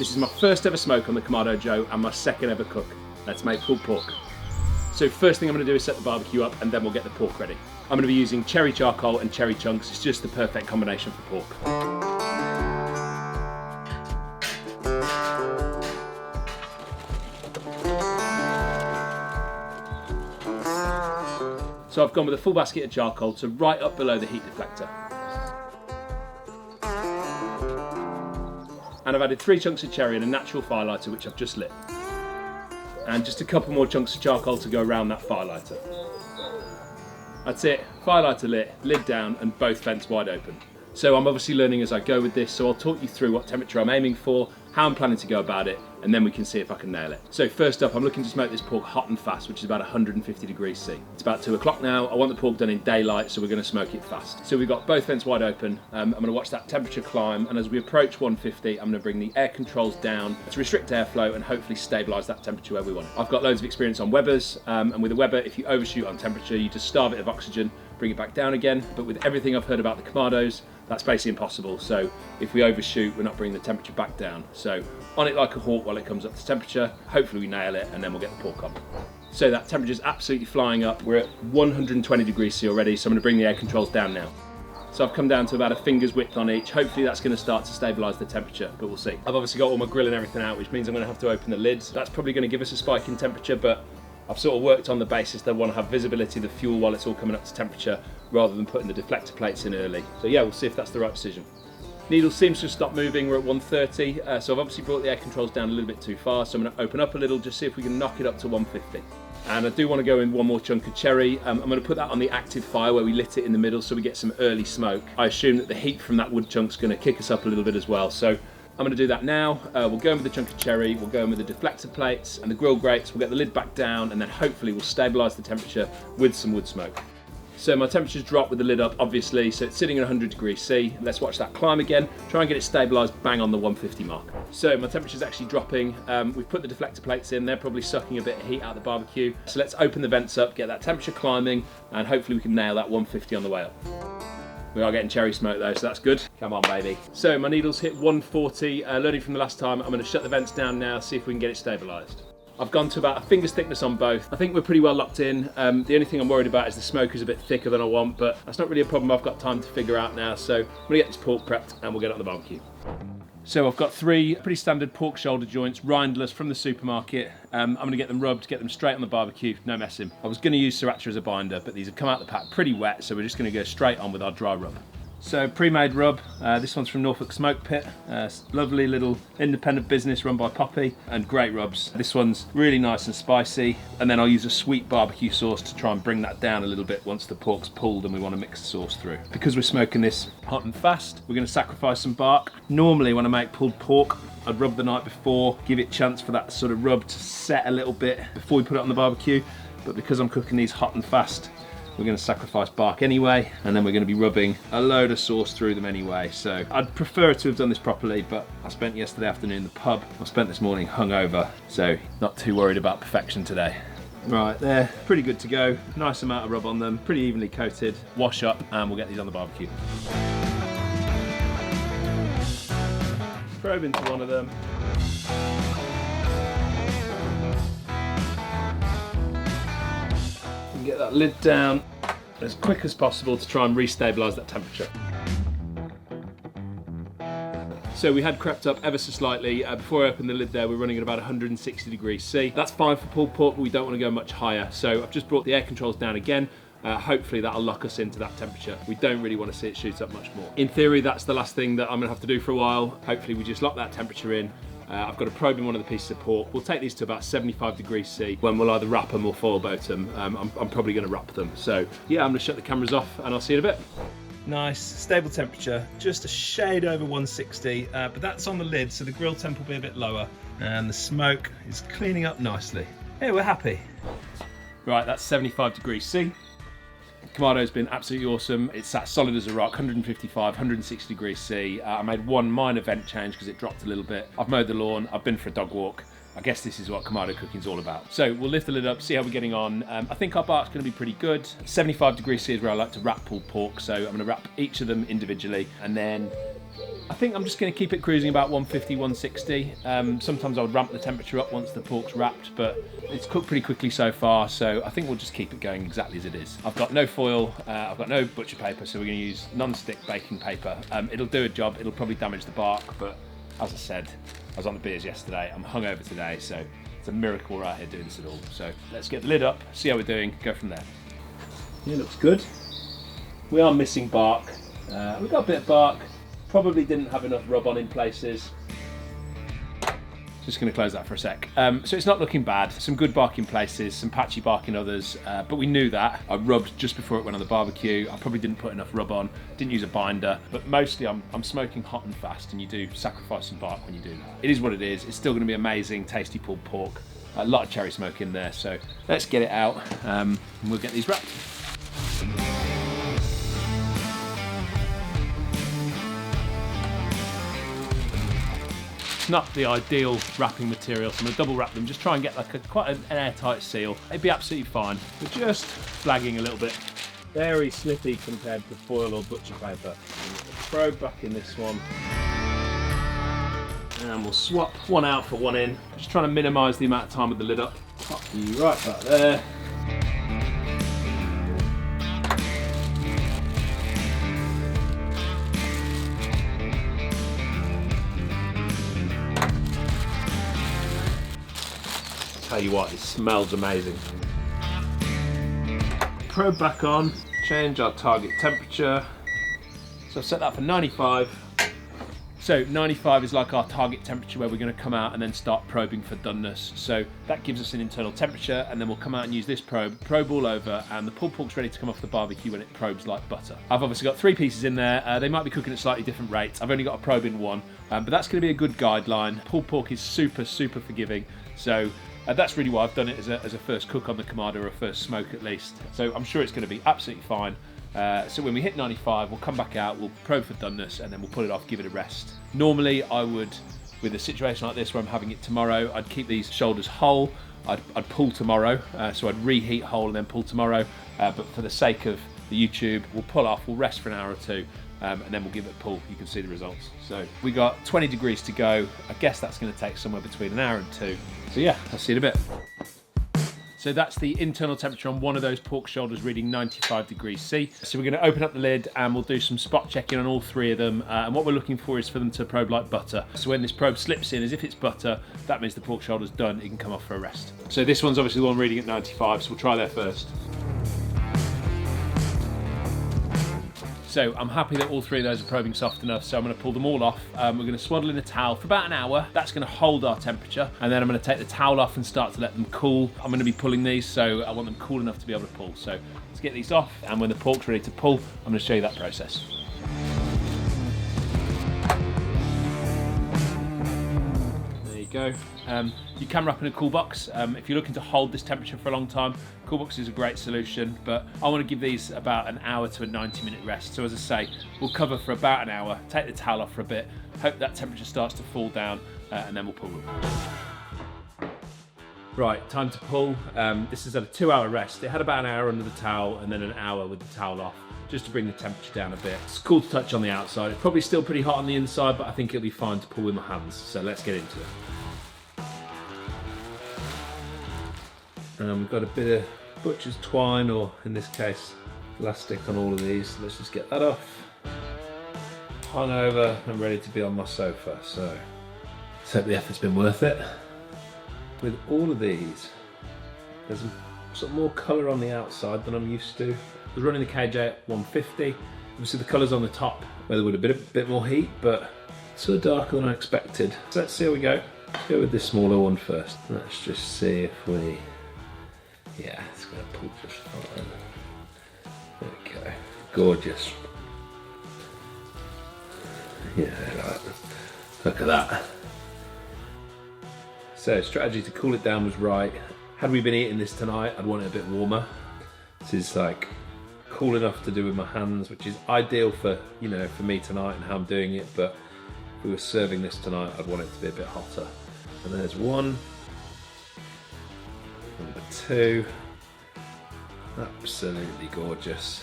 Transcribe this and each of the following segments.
This is my first ever smoke on the Kamado Joe and my second ever cook. Let's make pulled pork. So first thing I'm going to do is set the barbecue up and then we'll get the pork ready. I'm going to be using cherry charcoal and cherry chunks. It's just the perfect combination for pork. So I've gone with a full basket of charcoal to right up below the heat deflector. And I've added 3 chunks of cherry and a natural firelighter which I've just lit. And just a couple more chunks of charcoal to go around that firelighter. That's it, firelighter lit, lid down and both vents wide open. So I'm obviously learning as I go with this, so I'll talk you through what temperature I'm aiming for, how I'm planning to go about it, and then we can see if I can nail it. So first up, I'm looking to smoke this pork hot and fast, which is about 150 degrees C. It's about 2 o'clock now. I want the pork done in daylight, so we're going to smoke it fast. So we've got both vents wide open. I'm going to watch that temperature climb, and as we approach 150, I'm going to bring the air controls down to restrict airflow and hopefully stabilise that temperature where we want it. I've got loads of experience on Webers, and with a Weber, if you overshoot on temperature, you just starve it of oxygen, bring it back down again. But with everything I've heard about the Kamados, that's basically impossible. So if we overshoot, we're not bringing the temperature back down. So on it like a hawk while it comes up to temperature. Hopefully we nail it and then we'll get the pork on. So that temperature's absolutely flying up. We're at 120 degrees C already, so I'm gonna bring the air controls down now. So I've come down to about a finger's width on each. Hopefully that's going to start to stabilise the temperature, but we'll see. I've obviously got all my grill and everything out, which means I'm going to have to open the lids. That's probably going to give us a spike in temperature, but I've sort of worked on the basis that I want to have visibility of the fuel while it's all coming up to temperature, rather than putting the deflector plates in early. So yeah, we'll see if that's the right decision. Needle seems to have stopped moving. We're at 130, so I've obviously brought the air controls down a little bit too far, so I'm going to open up a little, just see if we can knock it up to 150. And I do want to go in one more chunk of cherry. I'm going to put that on the active fire where we lit it in the middle so we get some early smoke. I assume that the heat from that wood chunk's going to kick us up a little bit as well. So I'm going to do that now. We'll go in with the chunk of cherry, we'll go in with the deflector plates and the grill grates, we'll get the lid back down, and then hopefully we'll stabilise the temperature with some wood smoke. So my temperature's dropped with the lid up, obviously, so it's sitting at 100 degrees C. Let's watch that climb again, try and get it stabilised bang on the 150 mark. So my temperature's actually dropping. We've put the deflector plates in, they're probably sucking a bit of heat out of the barbecue. So let's open the vents up, get that temperature climbing, and hopefully we can nail that 150 on the way up. We are getting cherry smoke though, so that's good. Come on, baby. So my needles hit 140, learning from the last time. I'm gonna shut the vents down now, see if we can get it stabilised. I've gone to about a finger's thickness on both. I think we're pretty well locked in. The only thing I'm worried about is the smoke is a bit thicker than I want, but that's not really a problem I've got time to figure out now. So I'm gonna get this pork prepped and we'll get it on the barbecue. So I've got 3 pretty standard pork shoulder joints, rindless from the supermarket. I'm gonna get them rubbed, get them straight on the barbecue, no messing. I was gonna use sriracha as a binder, but these have come out the pack pretty wet, so we're just gonna go straight on with our dry rub. So pre-made rub, this one's from Norfolk Smoke Pit. Lovely little independent business run by Poppy, and great rubs. This one's really nice and spicy, and then I'll use a sweet barbecue sauce to try and bring that down a little bit once the pork's pulled and we want to mix the sauce through. Because we're smoking this hot and fast, we're going to sacrifice some bark. Normally when I make pulled pork, I'd rub the night before, give it a chance for that sort of rub to set a little bit before we put it on the barbecue. But because I'm cooking these hot and fast, we're going to sacrifice bark anyway, and then we're going to be rubbing a load of sauce through them anyway. So I'd prefer to have done this properly, but I spent yesterday afternoon in the pub. I spent this morning hungover, so not too worried about perfection today. Right, they're pretty good to go. Nice amount of rub on them, pretty evenly coated. Wash up and we'll get these on the barbecue. Probe into one of them. Get that lid down as quick as possible to try and re-stabilise that temperature. So we had crept up ever so slightly. Before I opened the lid there, we're running at about 160 degrees C. That's fine for pulled pork, but we don't want to go much higher. So I've just brought the air controls down again. Hopefully that'll lock us into that temperature. We don't really want to see it shoot up much more. In theory, that's the last thing that I'm going to have to do for a while. Hopefully we just lock that temperature in. I've got a probe in one of the pieces of pork. We'll take these to about 75 degrees C when we'll either wrap them or foil boat them. I'm probably going to wrap them. So yeah, I'm going to shut the cameras off and I'll see you in a bit. Nice, stable temperature, just a shade over 160, but that's on the lid, so the grill temp will be a bit lower, and the smoke is cleaning up nicely. Hey, we're happy. Right, that's 75 degrees C. Kamado's been absolutely awesome. It's sat solid as a rock, 155, 160 degrees C. I made one minor vent change because it dropped a little bit. I've mowed the lawn, I've been for a dog walk. I guess this is what Kamado cooking's all about. So we'll lift the lid up, see how we're getting on. I think our bark's gonna be pretty good. 75 degrees C is where I like to wrap pulled pork, so I'm gonna wrap each of them individually, and then I think I'm just going to keep it cruising about 150, 160. Sometimes I would ramp the temperature up once the pork's wrapped, but it's cooked pretty quickly so far, so I think we'll just keep it going exactly as it is. I've got no foil, I've got no butcher paper, so we're going to use non-stick baking paper. It'll do a job, it'll probably damage the bark, but as I said, I was on the beers yesterday, I'm hungover today, so it's a miracle right here doing this at all. So let's get the lid up, see how we're doing, go from there. Yeah, looks good. We are missing bark. We've got a bit of bark, probably didn't have enough rub on in places. Just going to close that for a sec. So it's not looking bad. Some good bark in places, some patchy bark in others, but we knew that. I rubbed just before it went on the barbecue. I probably didn't put enough rub on, didn't use a binder, but mostly I'm smoking hot and fast, and you do sacrifice some bark when you do that. It is what it is. It's still going to be amazing, tasty pulled pork. A lot of cherry smoke in there, so let's get it out and we'll get these wrapped. Not the ideal wrapping material, so I'm going to double wrap them, just try and get like quite an airtight seal. It'd be absolutely fine. We're just flagging a little bit. Very slippy compared to foil or butcher paper. Throw back in this one. And we'll swap one out for one in. Just trying to minimise the amount of time with the lid up. Pop you right back there. Tell you what, it smells amazing. Probe back on, change our target temperature. So I've set that for 95. So 95 is like our target temperature where we're going to come out and then start probing for doneness. So that gives us an internal temperature, and then we'll come out and use this probe all over, and the pulled pork's ready to come off the barbecue when it probes like butter. I've obviously got 3 pieces in there. They might be cooking at slightly different rates. I've only got a probe in one, but that's going to be a good guideline. Pulled pork is super forgiving. So that's really why I've done it as a first cook on the Kamado, or a first smoke at least. So I'm sure it's going to be absolutely fine. So when we hit 95, we'll come back out, we'll probe for doneness, and then we'll pull it off, give it a rest. Normally I would, with a situation like this where I'm having it tomorrow, I'd keep these shoulders whole. I'd pull tomorrow, so I'd reheat whole and then pull tomorrow. But for the sake of the YouTube, we'll pull off, we'll rest for an hour or two, and then we'll give it a pull. You can see the results. So we got 20 degrees to go. I guess that's going to take somewhere between an hour and 2. So yeah, I'll see you in a bit. So that's the internal temperature on one of those pork shoulders, reading 95 degrees C. So we're going to open up the lid and we'll do some spot checking on all 3 of them. And what we're looking for is for them to probe like butter. So when this probe slips in as if it's butter, that means the pork shoulder's done. It can come off for a rest. So this one's obviously the one reading at 95, so we'll try there first. So I'm happy that all 3 of those are probing soft enough, so I'm going to pull them all off. We're going to swaddle in a towel for about an hour. That's going to hold our temperature, and then I'm going to take the towel off and start to let them cool. I'm going to be pulling these, so I want them cool enough to be able to pull. So let's get these off, and when the pork's ready to pull, I'm going to show you that process. There you go. You can wrap in a cool box. If you're looking to hold this temperature for a long time, cool box is a great solution, but I want to give these about an hour to a 90-minute rest. So as I say, we'll cover for about an hour, take the towel off for a bit, hope that temperature starts to fall down, and then we'll pull them. Right, time to pull. This is at a 2-hour rest. It had about an hour under the towel and then an hour with the towel off, just to bring the temperature down a bit. It's cool to touch on the outside. It's probably still pretty hot on the inside, but I think it'll be fine to pull with my hands. So let's get into it. We've got a bit of butcher's twine, or in this case, elastic on all of these. Let's just get that off. Hungover and ready to be on my sofa. So let's hope the effort's been worth it. With all of these, there's some more colour on the outside than I'm used to. We're running the KJ at 150. Obviously the colour's on the top where there would have been a bit more heat, but it's sort of darker than I expected. So let's see how we go. Let's go with this smaller one first. Let's just see if we... Yeah, it's going to pull just fine. There we go. Gorgeous. Yeah, look at that. So, strategy to cool it down was right. Had we been eating this tonight, I'd want it a bit warmer. This is like cool enough to do with my hands, which is ideal for, you know, for me tonight and how I'm doing it. But if we were serving this tonight, I'd want it to be a bit hotter. And there's one. Number 2. Absolutely gorgeous.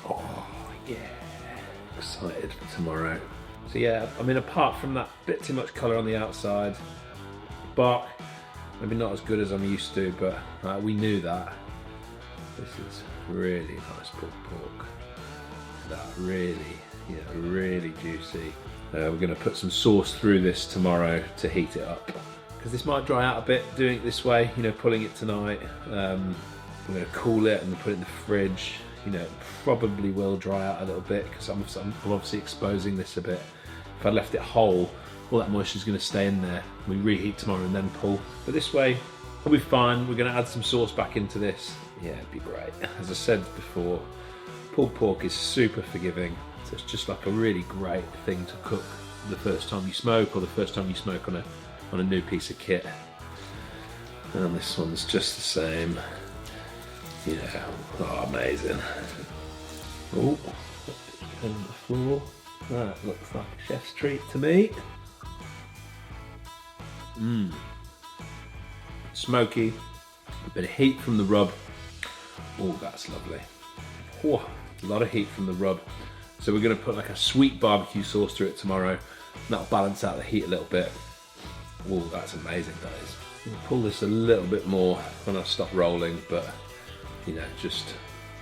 Oh yeah. Excited for tomorrow. So yeah, I mean, apart from that bit too much colour on the outside, bark maybe not as good as I'm used to, but we knew that. This is really nice pulled pork. That really, yeah, really juicy. We're going to put some sauce through this tomorrow to heat it up, because this might dry out a bit doing it this way, you know, pulling it tonight. We're going to cool it and put it in the fridge. You know, it probably will dry out a little bit because I'm obviously exposing this a bit. If I left it whole, all that moisture is going to stay in there. We reheat tomorrow and then pull. But this way, we'll be fine. We're going to add some sauce back into this. Yeah, it'd be great. As I said before, pulled pork is super forgiving. So it's just like a really great thing to cook the first time you smoke, or the first time you smoke on a new piece of kit. And this one's just the same. You know, oh, amazing. Oh, on the floor. That looks like a chef's treat to me. Smoky, a bit of heat from the rub. Oh, that's lovely. Oh, a lot of heat from the rub. So we're going to put like a sweet barbecue sauce through it tomorrow. And that'll balance out the heat a little bit. Oh, that's amazing, that is. I'll pull this a little bit more when I stop rolling, but you know, just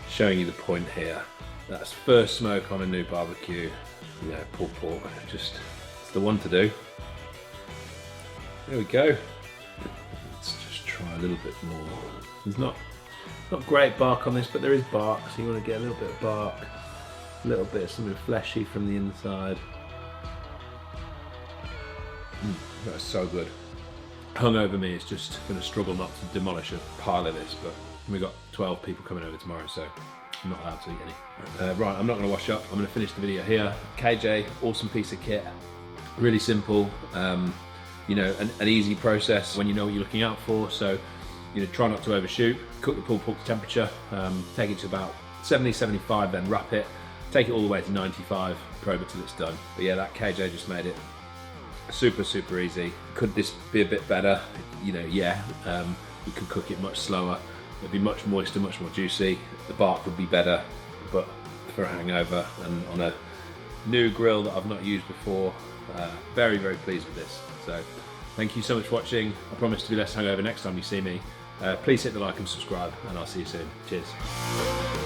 showing you the point here. That's first smoke on a new barbecue. You know, pulled pork, just, it's the one to do. There we go. Let's just try a little bit more. There's not great bark on this, but there is bark, so you want to get a little bit of bark, a little bit of something fleshy from the inside. That's so good. Hungover me is just going to struggle not to demolish a pile of this, but we've got 12 people coming over tomorrow, so I'm not allowed to eat any. Right, I'm not going to wash up. I'm going to finish the video here. KJ, awesome piece of kit. Really simple. You know, an easy process when you know what you're looking out for. So, you know, try not to overshoot. Cook the pulled pork to temperature. Take it to about 70, 75, then wrap it. Take it all the way to 95. Probe it till it's done. But yeah, that KJ just made it super, super easy. Could this be a bit better? You know, yeah. We could cook it much slower. It'd be much moister, much more juicy. The bark would be better, but for a hangover and on a new grill that I've not used before, very, very pleased with this. So thank you so much for watching. I promise to be less hungover next time you see me. Please hit the like and subscribe, and I'll see you soon. Cheers.